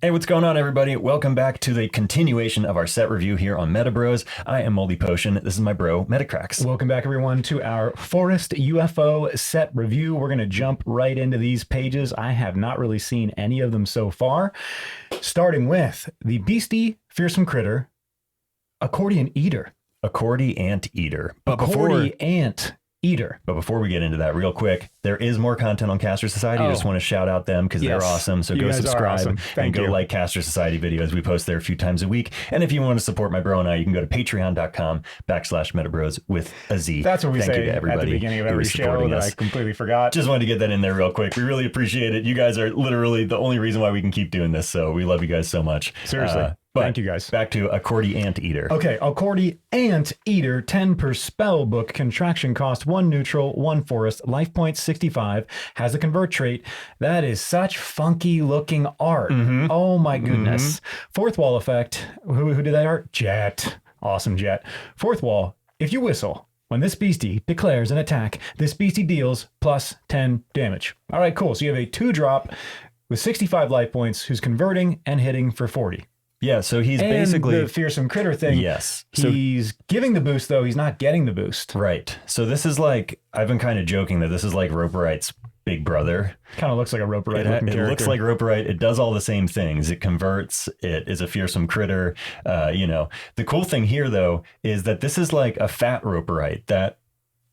Hey, what's going on, everybody? Welcome back to the continuation of our set review here on Metabroz. I am Moldy Potion. This is my bro, Metacracks. Welcome back, everyone, to our Forest UFO set review. We're going to jump right into these pages. I have not really seen any of them so far. Starting with the beastie, fearsome critter, Accordion Eater. Accordion Ant Eater. Accordion Ant Eater. But before we get into that real quick, there is more content on Caster Society. I just want to shout out them because they're awesome. So go subscribe and go like Caster Society videos. We post there a few times a week. And if you want to support my bro and I, you can go to patreon.com/Metabroz with a Z. That's what we Thank say you to everybody at the beginning of every show that I completely forgot. Just wanted to get that in there real quick. We really appreciate it. You guys are literally the only reason why we can keep doing this. So we love you guys so much. Seriously. Thank you, guys. Back to Accordion Ant Eater. Okay, Accordion Ant Eater, 10 per spell book, contraction cost, 1 neutral, 1 forest, life point 65, has a convert trait. That is such funky looking art. Oh my goodness. Fourth wall effect. Who did that art? Jet. Awesome Jet. Fourth wall, if you whistle, when this beastie declares an attack, this beastie deals plus 10 damage. All right, cool. So you have a 2-drop with 65 life points who's converting and hitting for 40. Yeah, so he's basically the fearsome critter thing. Yes. He's giving the boost, though. He's not getting the boost. Right. So this is like, I've been kind of joking that this is like Roperite's big brother. Kind of looks like a Roperite. It looks like Roperite. It does all the same things. It converts. It is a fearsome critter. The cool thing here, though, is that this is like a fat Roperite that,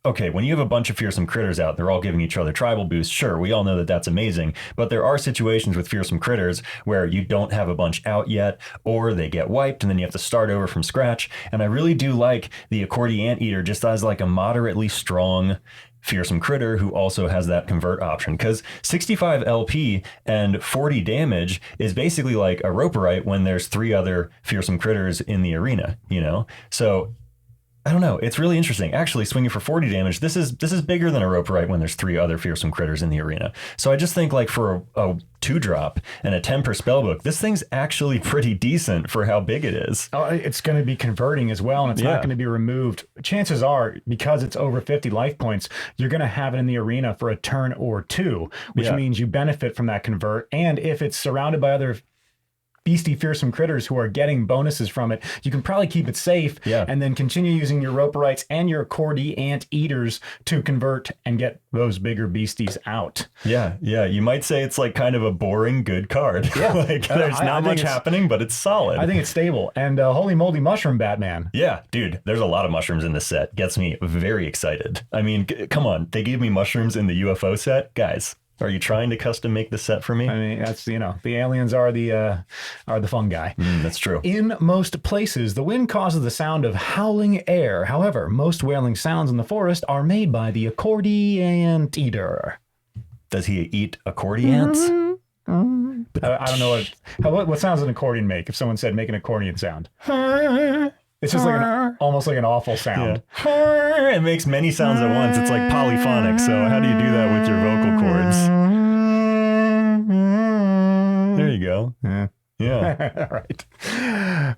okay, when you have a bunch of fearsome critters out, they're all giving each other tribal boosts. Sure, we all know that that's amazing, but there are situations with fearsome critters where you don't have a bunch out yet, or they get wiped, and then you have to start over from scratch. And I really do like the Accordion Ant Eater just as like a moderately strong fearsome critter who also has that convert option, because 65 LP and 40 damage is basically like a Roperite when there's 3 other fearsome critters in the arena, So I don't know. It's really interesting. Actually, swinging for 40 damage, this is bigger than a Roperite when there's 3 other fearsome critters in the arena. So I just think like for a 2-drop and a 10 per spellbook, this thing's actually pretty decent for how big it is. Oh, it's going to be converting as well, and it's not going to be removed. Chances are, because it's over 50 life points, you're going to have it in the arena for a turn or 2, which means you benefit from that convert. And if it's surrounded by other beastie fearsome critters who are getting bonuses from it, you can probably keep it safe and then continue using your Roperites and your Accordion Ant Eaters to convert and get those bigger beasties out. Yeah. You might say it's like kind of a boring good card. Yeah. Like there's not much happening, but it's solid. I think it's stable. And holy moldy mushroom Batman. Yeah, dude, there's a lot of mushrooms in this set. Gets me very excited. I mean, come on. They gave me mushrooms in the UFO set. Guys, are you trying to custom make this set for me? I mean, that's, the aliens are the fungi. That's true. In most places, the wind causes the sound of howling air. However, most wailing sounds in the forest are made by the Accordion Ant Eater. Does he eat accordions? I don't know what sounds an accordion make. If someone said make an accordion sound, it's just like almost like an awful sound. Yeah. It makes many sounds at once. It's like polyphonic. So how do you do that with your vocal cords? There you go. Yeah. All right.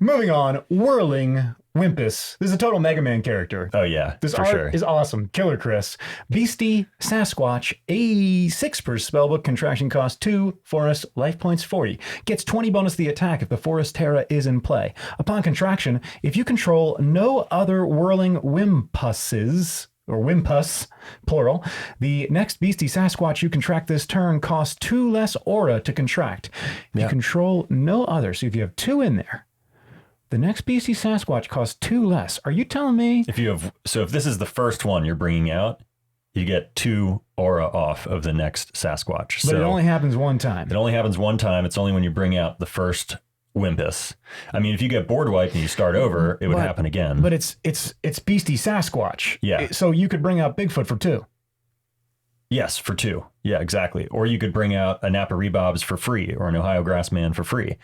Moving on. Whirling Wimpus. This is a total Mega Man character. Oh, yeah. This art is awesome. Killer Chris. Beastie Sasquatch. A 6 per spellbook. Contraction cost 2. Forest. Life points 40. Gets 20 bonus to the attack if the Forest Terra is in play. Upon contraction, if you control no other whirling wimpuses, or wimpus, plural, the next beastie Sasquatch you contract this turn costs 2 less aura to contract. If you control no other, so if you have 2 in there, the next beastie Sasquatch costs 2 less. Are you telling me? If this is the first one you're bringing out, you get 2 aura off of the next Sasquatch. But it only happens one time. It only happens one time. It's only when you bring out the first Wimpus. I mean, if you get board wiped and you start over, it would happen again. But it's beastie Sasquatch. Yeah. So you could bring out Bigfoot for 2. Yes, for 2. Yeah, exactly. Or you could bring out a Napa Rebobs for free, or an Ohio Grassman for free,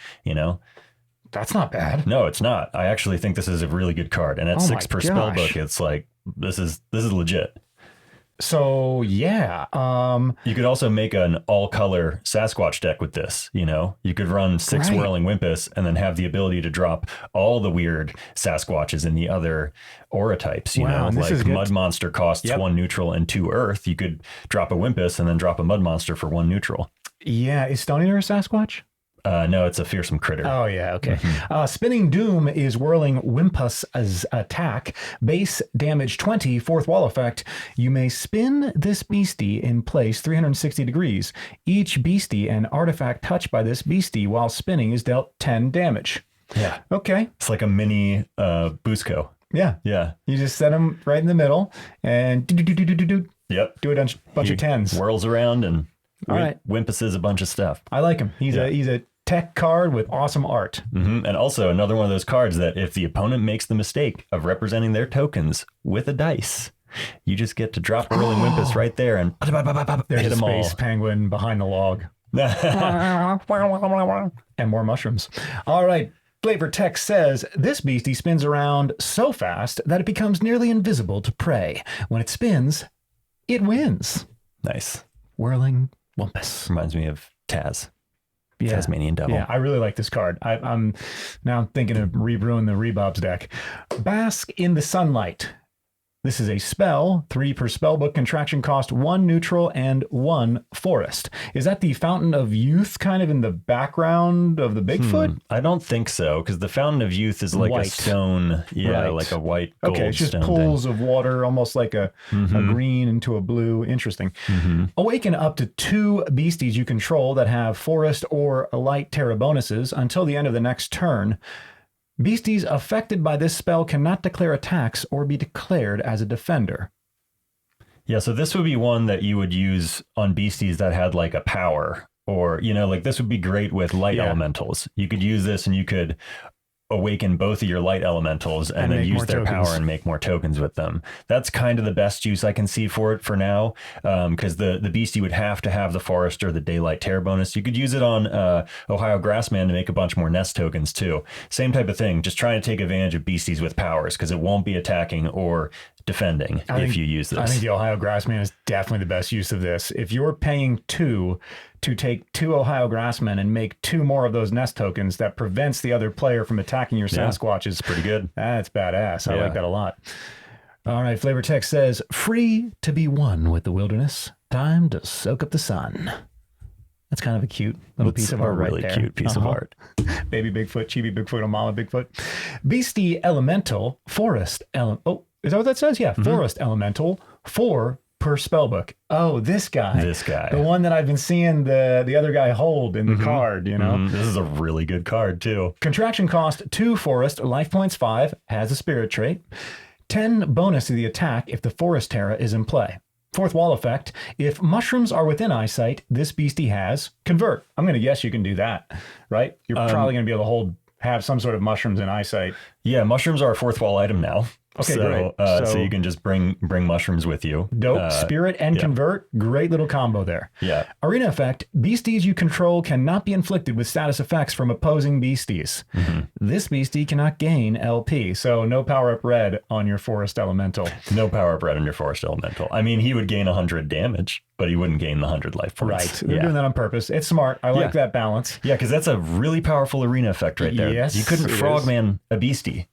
That's not bad. No, it's not. I actually think this is a really good card. And at 6 per spellbook, it's like, this is legit. So yeah, you could also make an all-color Sasquatch deck with this. You could run 6 Whirling Wimpus and then have the ability to drop all the weird Sasquatches in the other aura types. Like Mud Monster costs 1 neutral and 2 earth. You could drop a Wimpus and then drop a Mud Monster for 1 neutral. Yeah, is Stone Eater a Sasquatch? No, it's a fearsome critter. Oh, yeah. Okay. Spinning Doom is Whirling Wimpus as attack. Base damage 20, fourth wall effect. You may spin this beastie in place 360 degrees. Each beastie and artifact touched by this beastie while spinning is dealt 10 damage. Yeah. Okay. It's like a mini Busco. Yeah. Yeah. You just set them right in the middle and do Yep. a bunch of tens. Whirls around and All right. wimpuses a bunch of stuff. I like him. He's a tech card with awesome art. And also another one of those cards that if the opponent makes the mistake of representing their tokens with a dice, you just get to drop a Whirling Wimpus right there and There's hit a them all. space penguin behind the log. And more mushrooms. All right. Flavor text says, this beastie spins around so fast that it becomes nearly invisible to prey. When it spins, it wins. Nice. Whirling Wumpus. Reminds me of Taz. Yeah. Tasmanian Devil. Yeah, I really like this card. I'm now thinking of rebrewing the Rebob's deck. Bask in the Sunlight. This is a spell, 3 per spellbook, contraction cost, 1 neutral and 1 forest. Is that the Fountain of Youth kind of in the background of the Bigfoot? I don't think so, because the Fountain of Youth is like White. a stone. Yeah, Right. like a white gold Okay, it's just stone pools of water, almost like a green into a blue. Interesting. Awaken up to 2 beasties you control that have forest or light terra bonuses until the end of the next turn. Beasties affected by this spell cannot declare attacks or be declared as a defender. Yeah, so this would be one that you would use on beasties that had like a power, or, like this would be great with light elementals. You could use this and you could awaken both of your light elementals and then use their power and make more tokens with them. That's kind of the best use I can see for it for now, because the beastie would have to have the forest or the daylight terror bonus. You could use it on Ohio Grassman to make a bunch more nest tokens too. Same type of thing, just trying to take advantage of beasties with powers, because it won't be attacking or defending if you use this. I think the Ohio Grassman is definitely the best use of this. If you're paying 2 to take 2 Ohio Grassmen and make 2 more of those nest tokens, that prevents the other player from attacking your Sasquatches. It's pretty good. That's badass. I like that a lot. All right, Flavor Text says, free to be one with the wilderness. Time to soak up the sun. That's kind of a cute little piece of art right there. Really cute piece of art. Baby Bigfoot, Chibi Bigfoot, and Mama Bigfoot. Beastie Elemental, Forest is that what that says? Yeah, Forest Elemental, 4 per spellbook. Oh, this guy. The one that I've been seeing the other guy hold in the card, This is a really good card too. Contraction cost 2 forest, life points 5, has a spirit trait. 10 bonus to the attack if the forest terra is in play. Fourth wall effect, if mushrooms are within eyesight, this beastie has convert. I'm going to guess you can do that, right? You're probably going to be able to have some sort of mushrooms in eyesight. Yeah, mushrooms are a 4th wall item now. Okay, great. So you can just bring mushrooms with you. Dope. Spirit and convert. Great little combo there. Yeah. Arena effect. Beasties you control cannot be inflicted with status effects from opposing beasties. This beastie cannot gain LP. So no power up red on your forest elemental. No power up red on your forest elemental. I mean, he would gain 100 damage, but he wouldn't gain the 100 life points. Right. They're doing that on purpose. It's smart. I like that balance. Yeah, because that's a really powerful arena effect right there. Yes, you couldn't frogman a beastie.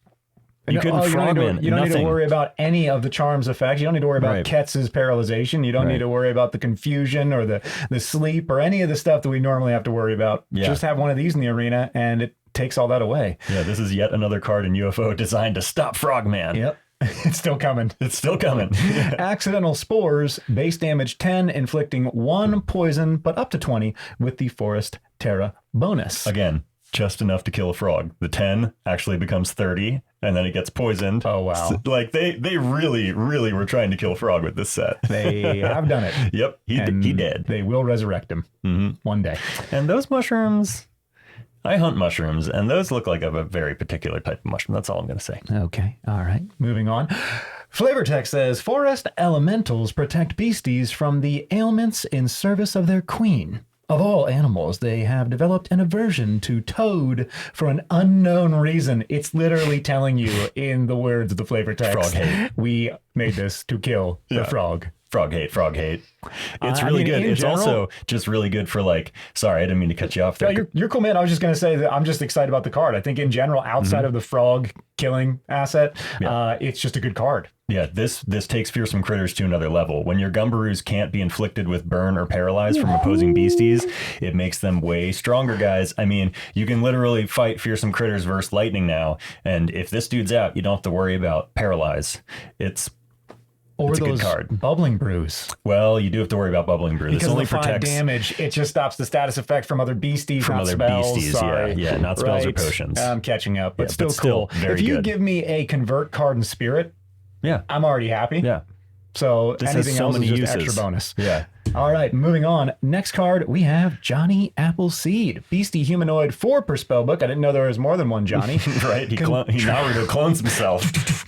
You couldn't frogman. You don't need to worry about any of the charms effects. You don't need to worry about Ketz's paralyzation. You don't need to worry about the confusion or the sleep or any of the stuff that we normally have to worry about. Just have one of these in the arena and it takes all that away. Yeah, this is yet another card in UFO designed to stop Frogman. Yep. It's still coming. It's still coming. Accidental Spores, base damage 10, inflicting 1 poison, but up to 20 with the Forest Terra bonus. Again, just enough to kill a frog. The 10 actually becomes 30, and then it gets poisoned. Oh, wow. So, like, they really, really were trying to kill a frog with this set. They have done it. Yep, he did. They will resurrect him one day. And those mushrooms... I hunt mushrooms, and those look like a very particular type of mushroom. That's all I'm going to say. Okay. All right. Moving on. Flavor Text says, forest elementals protect beasties from the ailments in service of their queen. Of all animals, they have developed an aversion to toad for an unknown reason. It's literally telling you in the words of the flavor text. Frog hate. We made this to kill the frog. Frog hate. It's really good. It's also just really good for sorry, I didn't mean to cut you off there. No, you're cool, man. I was just going to say that I'm just excited about the card. I think in general, outside of the frog killing asset, it's just a good card. Yeah, this takes fearsome critters to another level. When your Gumbaroos can't be inflicted with burn or paralyze from opposing beasties, it makes them way stronger, guys. I mean, you can literally fight fearsome critters versus lightning now, and if this dude's out, you don't have to worry about paralyze. It's a good card. Bubbling Brews. Well, you do have to worry about Bubbling Brew. Because this only of the 5 protects damage, it just stops the status effect from other beasties, from not other spells. beasties. Sorry. Yeah, not spells or Right. potions. I'm catching up, but Yeah, still cool. very If you good. give me a convert card in Spirit, Yeah, I'm already happy. yeah. So This has anything so else many is just uses. extra bonus. Yeah. All right, moving on. Next card, we have Johnny Appleseed. Beastie humanoid 4 per spellbook. I didn't know there was more than one Johnny. Right, he Naruto clones himself.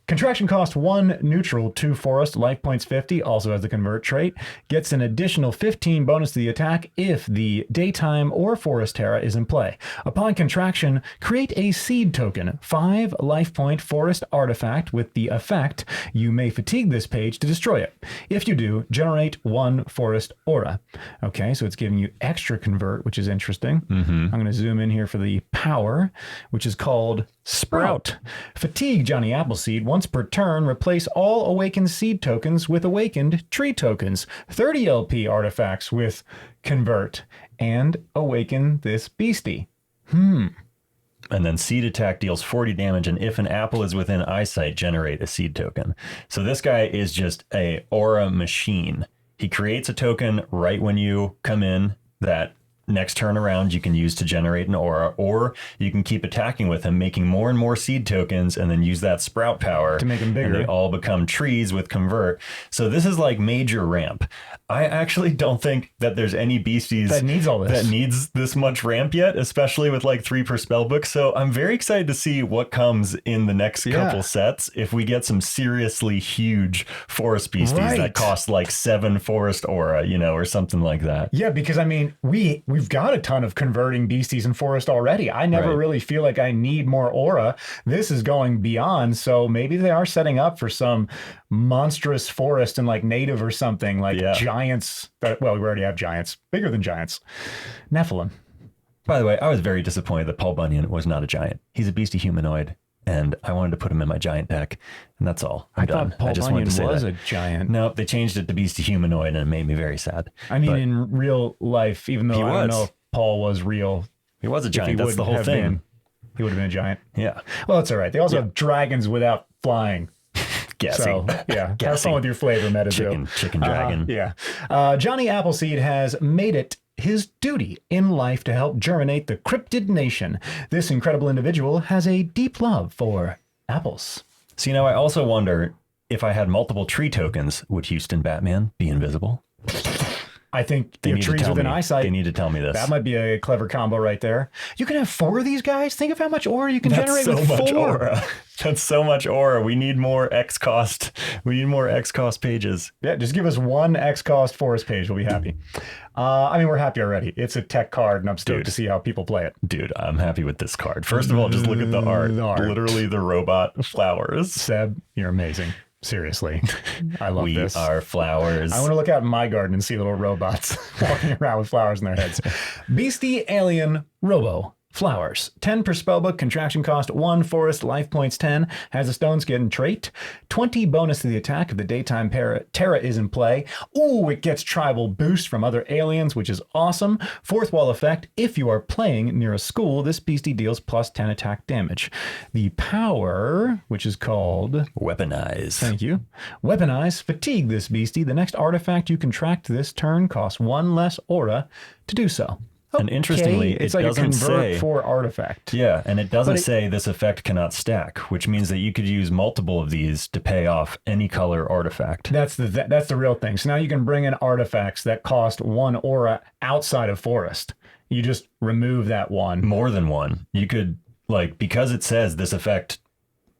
Contraction cost 1 neutral, 2 forest, life points 50, also has the convert trait. Gets an additional 15 bonus to the attack if the daytime or forest terra is in play. Upon contraction, create a seed token, 5 life point forest artifact with the effect you may fatigue this page to destroy it. If you do, generate 1 forest aura. Okay, so it's giving you extra convert, which is interesting. I'm going to zoom in here for the power, which is called Sprout. Fatigue Johnny Appleseed. Once per turn, replace all awakened seed tokens with awakened tree tokens. 30 LP artifacts with convert and awaken this beastie. And then seed attack deals 40 damage, and if an apple is within eyesight, generate a seed token. So this guy is just a aura machine. He creates a token right when you come in that next turn around you can use to generate an aura, or you can keep attacking with him, making more and more seed tokens, and then use that sprout power To make them bigger. And they all become trees with convert. So this is like major ramp. I actually don't think that there's any beasties That needs all this. that needs this much ramp yet, especially with like 3 per spell book. So I'm very excited to see what comes in the next couple sets. If we get some seriously huge forest beasties Right. that cost like 7 forest aura, or something like that. Yeah, because I mean, we've got a ton of converting beasties in forest already. I never Right. really feel like I need more aura. This is going beyond, so maybe they are setting up for some monstrous forest and like native or something, like giants. We already have giants, bigger than giants. Nephilim. By the way, I was very disappointed that Paul Bunyan was not a giant. He's a beastie humanoid, and I wanted to put him in my giant deck, and that's all. I'm done. thought Paul I just Bunyan wanted to say was that. a giant. No, they changed it to beastie humanoid, and it made me very sad. I mean, But in real life, even though He I don't was. know if Paul was real, he was a if he giant. That's the would whole have thing. been, he would have been a giant. Yeah. Well, it's all right. They also have dragons without flying. Gassy. So, yeah, have Gassy. fun with your flavor, MetaZoo. Chicken dragon. Yeah. Johnny Appleseed has made it his duty in life to help germinate the cryptid nation. This incredible individual has a deep love for apples. So, I also wonder if I had multiple tree tokens, would Houston Batman be invisible? I think They your need to trees tell within me. eyesight. They need to tell me this. That might be a clever combo right there. You can have 4 of these guys. Think of how much aura you can That's generate so with much 4. aura. That's so much aura. We need more X cost. We need more X cost pages. Yeah, just give us 1 X cost forest page. We'll be happy. I mean, we're happy already. It's a tech card, and I'm stoked to see how people play it. Dude, I'm happy with this card. First of all, just look at the art. Literally the robot flowers. Seb, you're amazing. Seriously. I love We this. are flowers. I want to look out in my garden and see little robots walking around with flowers in their heads. Beastie Alien Robo. Flowers. 10 per spellbook, contraction cost 1, forest, life points 10, has a stone skin trait, 20 bonus to the attack if the daytime terra is in play. Ooh, it gets tribal boost from other aliens, which is awesome. 4th wall effect, if you are playing near a school, this beastie deals plus 10 attack damage. The power, which is called... Weaponize. Thank you. Weaponize. Fatigue this beastie. The next artifact you contract this turn costs 1 less aura to do so. And interestingly, it's it like doesn't a convert say for artifact. Yeah, and it doesn't But it- say this effect cannot stack, which means that you could use multiple of these to pay off any color artifact. That's the real thing. So now you can bring in artifacts that cost 1 aura outside of forest. You just remove that 1. More than one. You could, because it says this effect,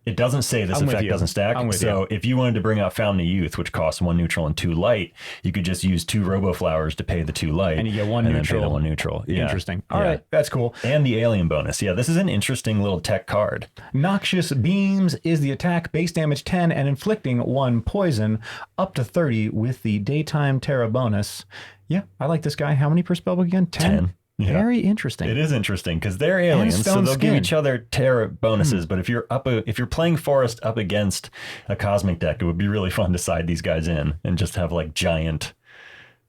it doesn't say this I'm with effect you. doesn't stack. I'm with So if you wanted to bring out Fountain of Youth, which costs 1 neutral and 2 light, you could just use 2 robo flowers to pay the 2 light. And you get 1 and neutral. Then pay the 1 neutral. Yeah. Interesting. All Yeah. right, that's cool. And the alien bonus. Yeah, this is an interesting little tech card. Noxious Beams is the attack, base damage 10, and inflicting 1 poison, up to 30 with the daytime terra bonus. Yeah, I like this guy. How many per spellbook again? 10? Yeah. Very interesting. It is interesting because they're aliens, so they'll give each other terra bonuses. But if you're playing Forest up against a cosmic deck, it would be really fun to side these guys in and just have like giant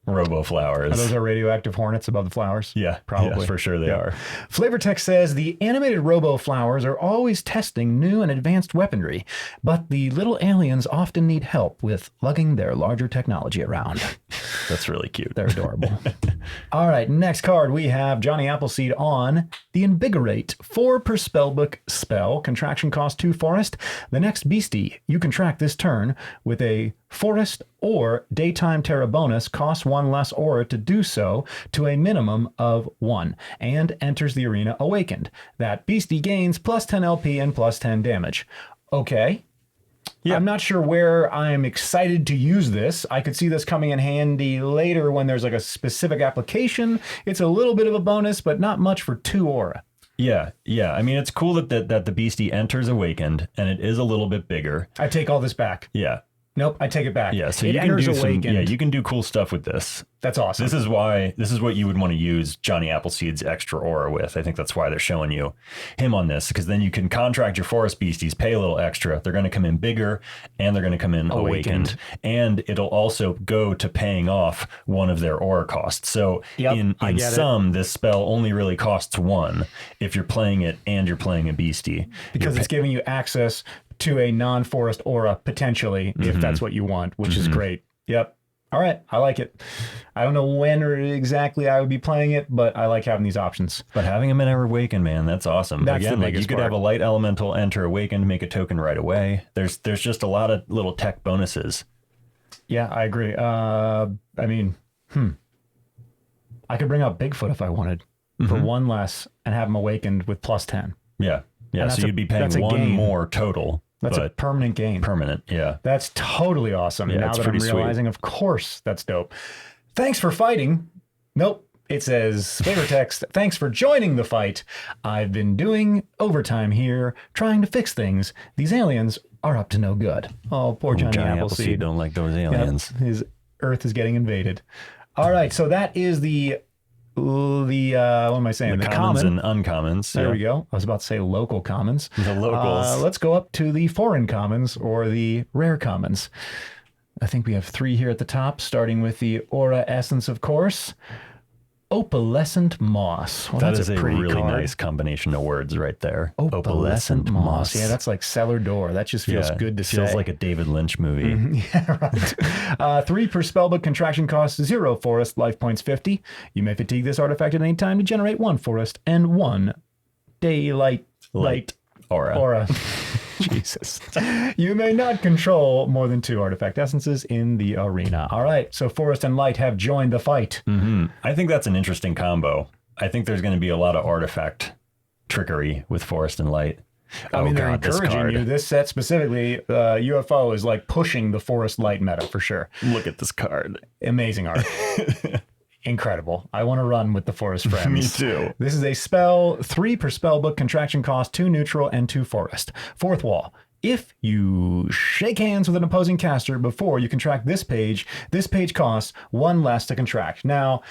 robo flowers. Are those radioactive hornets above the flowers? Yeah, probably. Yeah, for sure they are. Flavortext says the animated robo flowers are always testing new and advanced weaponry, but the little aliens often need help with lugging their larger technology around. That's really cute. They're adorable. All right, next card we have Johnny Appleseed on the Invigorate. 4 per spellbook spell. Contraction cost 2 forest. The next beastie you contract this turn with a forest or daytime terra bonus costs 1 less aura to do so to a minimum of 1 and enters the arena awakened. That beastie gains plus 10 LP and plus 10 damage. Okay. Yeah. I'm not sure where I'm excited to use this. I could see this coming in handy later when there's like a specific application. It's a little bit of a bonus, but not much for 2 aura. Yeah. I mean, it's cool that the beastie enters awakened, and it is a little bit bigger. I take all this back. Yeah. Nope, I take it back. Yeah, so it you can do awakened. you can do cool stuff with this. That's awesome. This is what you would want to use Johnny Appleseed's extra aura with. I think that's why they're showing you him on this, because then you can contract your forest beasties, pay a little extra. They're going to come in bigger, and they're going to come in awakened. And it'll also go to paying off one of their aura costs. So in sum, this spell only really costs 1 if you're playing it and you're playing a beastie. Because it's giving you access to a non-forest aura, potentially, if that's what you want, which is great. Yep. All right. I like it. I don't know when or exactly I would be playing it, but I like having these options. But having them in Awakened, man, that's awesome. That's Again, the like you biggest could part. have a light elemental enter Awakened, make a token right away. There's just a lot of little tech bonuses. Yeah, I agree. I mean, I could bring out Bigfoot if I wanted for 1 less and have him awakened with plus 10. Yeah. And So you'd be paying 1 gain. more total. That's a permanent gain. Permanent, yeah. That's totally awesome. Yeah, now it's that I'm pretty sweet. realizing, of course, that's dope. Thanks for fighting. Nope. It says, flavor text, thanks for joining the fight. I've been doing overtime here, trying to fix things. These aliens are up to no good. Oh, poor Johnny Appleseed. Don't like those aliens. Yep, his Earth is getting invaded. All right, so that is the what am I saying? The commons and uncommons. There we go. I was about to say local commons. The locals. Let's go up to the foreign commons or the rare commons. I think we have 3 here at the top, starting with the Aura Essence, of course. Opalescent Moss. Well, that is a pretty really card. nice combination of words right there. Opalescent Moss. Yeah, that's like cellar door. That just feels good to say. Feels like a David Lynch movie. Yeah, right. 3 per spellbook, contraction cost 0 forest, life points 50. You may fatigue this artifact at any time to generate 1 forest and 1 daylight light aura. Jesus. You may not control more than 2 artifact essences in the arena. All right, so Forest and Light have joined the fight. I think that's an interesting combo. I think there's going to be a lot of artifact trickery with Forest and Light. I mean, they're encouraging you. This set specifically, UFO is like pushing the Forest Light meta for sure. Look at this card. Amazing art. Incredible. I want to run with the Forest Friends. Me too. This is a spell, 3 per spell book, contraction cost 2 neutral and 2 forest. 4th wall. If you shake hands with an opposing caster before you contract this page costs 1 less to contract. Now,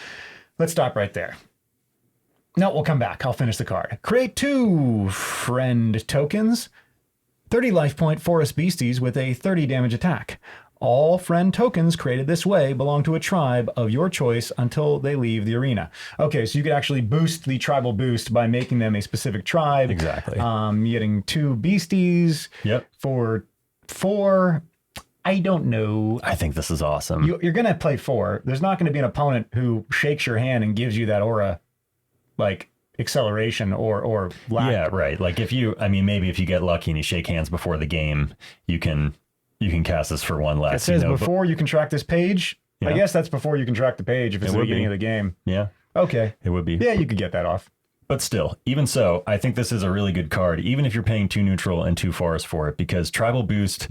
let's stop right there. No, we'll come back. I'll finish the card. Create 2 friend tokens. 30 life point forest beasties with a 30 damage attack. All friend tokens created this way belong to a tribe of your choice until they leave the arena. Okay, so you could actually boost the tribal boost by making them a specific tribe. Exactly. Getting 2 beasties for 4. I don't know. I think this is awesome. You're going to play 4. There's not going to be an opponent who shakes your hand and gives you that aura, like acceleration or lack. Yeah, right. Like maybe if you get lucky and you shake hands before the game, you can cast this for 1 less. It says before you contract this page. Yeah. I guess that's before you contract the page if it's the beginning of the game. Yeah. Okay. It would be. Yeah, you could get that off. But still, even so, I think this is a really good card, even if you're paying 2 neutral and 2 forest for it, because Tribal Boost,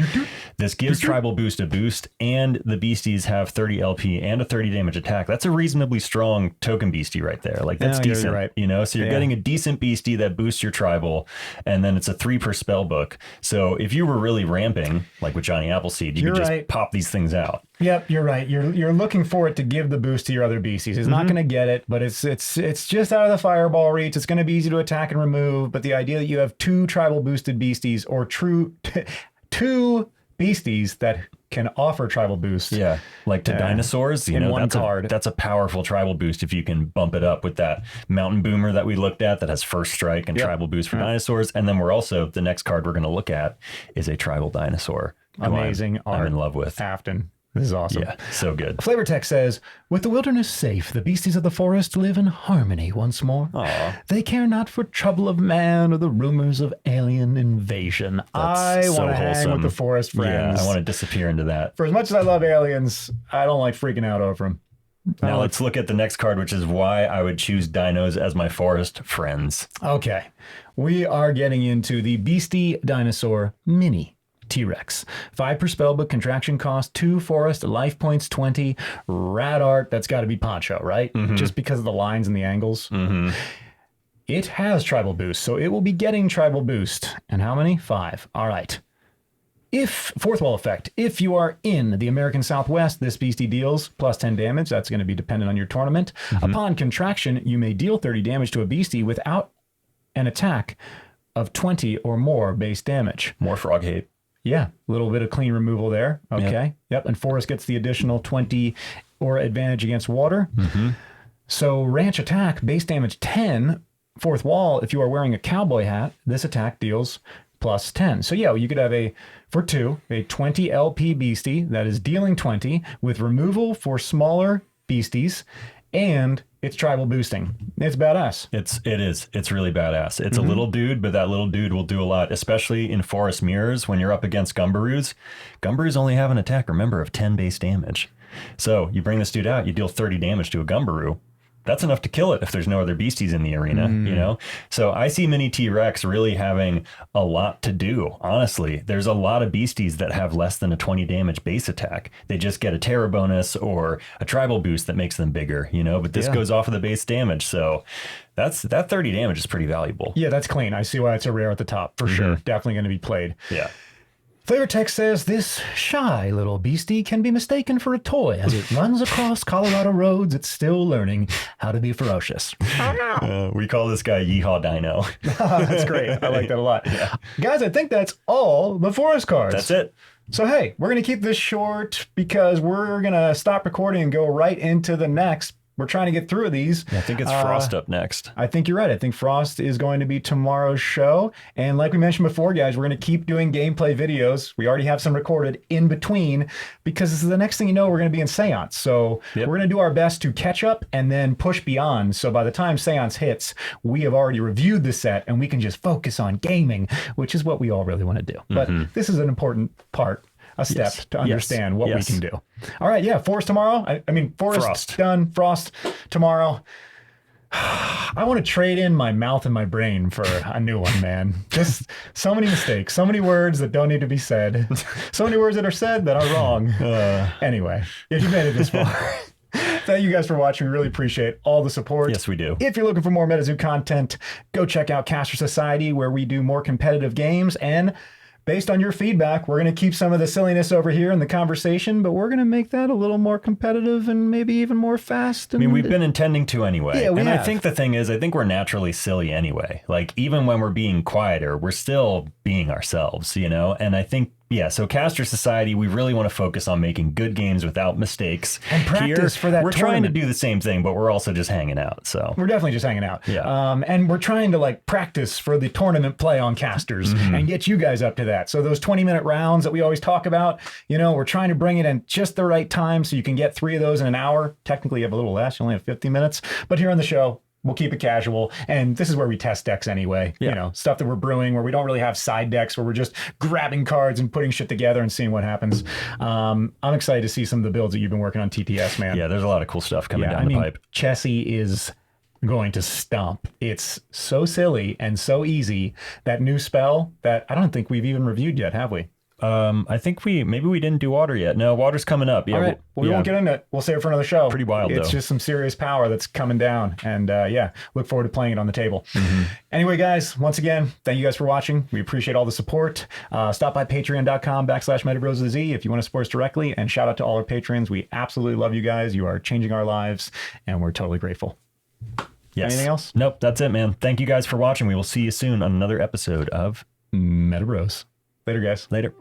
this gives Tribal Boost a boost, and the beasties have 30 LP and a 30 damage attack. That's a reasonably strong token beastie right there. Like, that's decent, you're right. So you're getting a decent beastie that boosts your Tribal, and then it's a 3 per spell book. So if you were really ramping, like with Johnny Appleseed, you could just pop these things out. Yep, you're right. You're looking for it to give the boost to your other beasties. It's not going to get it, but it's just out of the fireball reach. It's going to be easy to attack and remove. But the idea that you have two tribal boosted beasties or two beasties that can offer tribal boost. Yeah, like to dinosaurs, you know, one card. That's a powerful tribal boost if you can bump it up with that mountain boomer that we looked at that has first strike and tribal boost for dinosaurs. And then we're also, the next card we're going to look at is a tribal dinosaur. Amazing art. I'm in love with. Afton. This is awesome. Yeah, so good. Flavor Text says, with the wilderness safe, the beasties of the forest live in harmony once more. Aww. They care not for trouble of man or the rumors of alien invasion. I want to hang with the forest friends. Yeah, I want to disappear into that. For as much as I love aliens, I don't like freaking out over them. Now let's look at the next card, which is why I would choose dinos as my forest friends. Okay. We are getting into the Beastie Dinosaur Mini T-Rex. 5 per spellbook, contraction cost 2, forest, life points 20, rad art. That's got to be Poncho, right? Just because of the lines and the angles. It has tribal boost, so it will be getting tribal boost. And how many? 5. All right. If, fourth wall effect, if you are in the American Southwest, this beastie deals plus 10 damage. That's going to be dependent on your tournament. Upon contraction, you may deal 30 damage to a beastie without an attack of 20 or more base damage. More frog hate. Yeah, a little bit of clean removal there. Okay. Yep. And forest gets the additional 20 or advantage against water. So ranch attack, base damage 10. Fourth wall, if you are wearing a cowboy hat, this attack deals plus 10. So yeah, you could have a 20 LP beastie that is dealing 20 with removal for smaller beasties, and it's tribal boosting. It's badass. It is. It's really badass. It's a little dude, but that little dude will do a lot, especially in forest mirrors when you're up against Gumbaroos. Gumbaroos only have an attack, remember, of 10 base damage. So you bring this dude out, you deal 30 damage to a Gumbaroo. That's enough to kill it if there's no other beasties in the arena, you know? So I see Mini T-Rex really having a lot to do, honestly. There's a lot of beasties that have less than a 20 damage base attack. They just get a terror bonus or a tribal boost that makes them bigger, you know? But this goes off of the base damage, so that 30 damage is pretty valuable. Yeah, that's clean. I see why it's a rare at the top, for sure. Definitely going to be played. Yeah. Flavor Text says this shy little beastie can be mistaken for a toy. As it runs across Colorado roads, it's still learning how to be ferocious. We call this guy Yeehaw Dino. That's great. I like that a lot. Guys, I think that's all the forest cards. That's it. So, hey, we're going to keep this short because we're going to stop recording and go right into the next. We're trying to get through these. I think it's Frost up next. I think you're right. I think Frost is going to be tomorrow's show. And like we mentioned before, guys, we're going to keep doing gameplay videos. We already have some recorded in between because this is the next thing you know, we're going to be in Seance. So we're going to do our best to catch up and then push beyond. So by the time Seance hits, we have already reviewed the set and we can just focus on gaming, which is what we all really want to do. But this is an important part. A step to understand what we can do. All right, yeah, Forest tomorrow. I mean, Forest done, Frost tomorrow. I want to trade in my mouth and my brain for a new one, man. Just so many mistakes, so many words that don't need to be said, so many words that are said that are wrong. Anyway, if you made it this far, thank you guys for watching. We really appreciate all the support. Yes, we do. If you're looking for more MetaZoo content, go check out Caster Society, where we do more competitive games. And based on your feedback, we're going to keep some of the silliness over here in the conversation, but we're going to make that a little more competitive and maybe even more fast. I mean, we've been intending to anyway. Yeah, I think the thing is, I think we're naturally silly anyway. Like, even when we're being quieter, we're still being ourselves, you know? And I think, so Caster Society, we really want to focus on making good games without mistakes. And practice for that We're tournament. trying to do the same thing, but we're also just hanging out, so. We're definitely just hanging out. Yeah. And we're trying to like practice for the tournament play on Casters and get you guys up to that. So those 20-minute rounds that we always talk about, you know, we're trying to bring it in just the right time so you can get 3 of those in an hour. Technically, you have a little less. You only have 50 minutes. But here on the show, we'll keep it casual. And this is where we test decks anyway. You know, stuff that we're brewing where we don't really have side decks, where we're just grabbing cards and putting shit together and seeing what happens. I'm excited to see some of the builds that you've been working on TTS, man. Yeah, there's a lot of cool stuff coming down the pipe. Chessie is going to stomp. It's so silly and so easy. That new spell that I don't think we've even reviewed yet, have we? I think maybe we didn't do water yet. No, water's coming up. Yeah, All right. We won't get into it. We'll save it for another show. Pretty wild, It's though. just some serious power that's coming down. And yeah, look forward to playing it on the table. Anyway, guys, once again, thank you guys for watching. We appreciate all the support. Stop by patreon.com/Metabroz with a Z if you want to support us directly. And shout out to all our patrons. We absolutely love you guys. You are changing our lives, and we're totally grateful. Yes. Anything else? Nope, that's it, man. Thank you guys for watching. We will see you soon on another episode of Metabroz. Later, guys. Later.